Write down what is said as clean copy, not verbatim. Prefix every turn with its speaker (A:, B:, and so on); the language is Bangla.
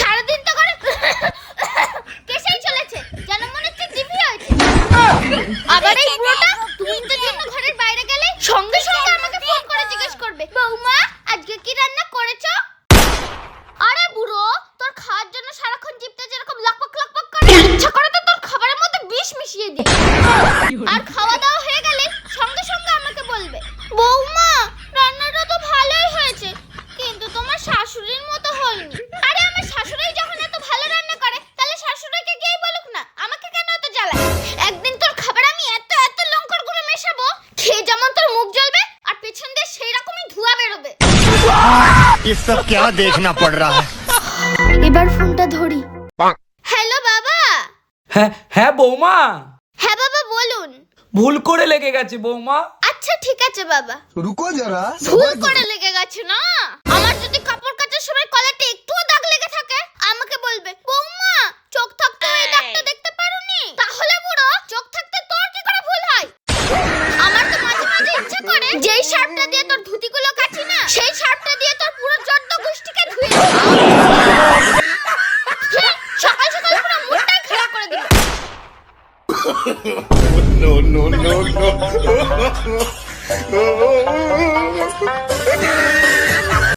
A: সারাদিন তো করে কেসেই চলেছে, যেন মনে হচ্ছে টিভি হয়েছে। আবার এই বুড়োটা 2 মিনিটের জন্য ঘরের বাইরে গেলে সঙ্গে সঙ্গে আমাকে ফোন করে জিজ্ঞেস করবে, বৌমা আজকে কি রান্না করেছো? আরে বুড়ো, তোর খাওয়ার জন্য সারাক্ষণ জিভটা যেরকম লকপক লকপক করে, ইচ্ছা করে তো তোর খাবারের মধ্যে বিষ মিশিয়ে দিই। আর খাওয়া দাওয়া হয়ে গেলে সঙ্গে সঙ্গে আমাকে বলবে, বৌমা রান্নাটা তো ভালোই হয়েছে, কিন্তু তোমার শাশুড়ির মতো হয়নি। আরে আমার শাশুড়ি যখন এত ভালো রান্না করে, তাহলে শাশুড়িকে গিয়েই বলুক না, আমাকে কেন এত জ্বালায়? একদিন তোর খাবার আমি এত এত লঙ্কার গুঁড়ো মেশাবো, খেয়ে যেমন তোর মুখ জ্বলবে আর পেছন দিয়ে সেই রকমই ধোঁয়া বেরোবে।
B: ये सब क्या देखना पड़ रहा है?
A: এবার ফোনটা ধরি। হ্যালো বাবা।
C: হ্যাঁ বৌমা,
A: হ্যাঁ বাবা বলুন।
C: ভুল করে লেগে গেছে বৌমা।
A: আচ্ছা ঠিক আছে বাবা।
B: रुको जरा
A: ভুল করে লেগে গেছে না? আমার যদি কাপড় কাচার সময় কলারটা একটুও দাগ লেগে থাকে, আমাকে বলবে, বৌমা চোখ থাকতে এই দাগটা দেখতে পারোনি? তাহলে বুড়ো, চোখ থাকতে তোর কি করে ভুল হয়? আমার তো মাঝে মাঝে ইচ্ছা করে যেই শার্টটা দিয়ে তোর ধুতিগুলো কাচি না, সেই শার্টটা দিয়ে তোর পুরো জড় গোষ্ঠীকে ধুয়ে দিই। সকাল সকাল পুরো মুডটাই খারাপ করে দিল।
B: no no no no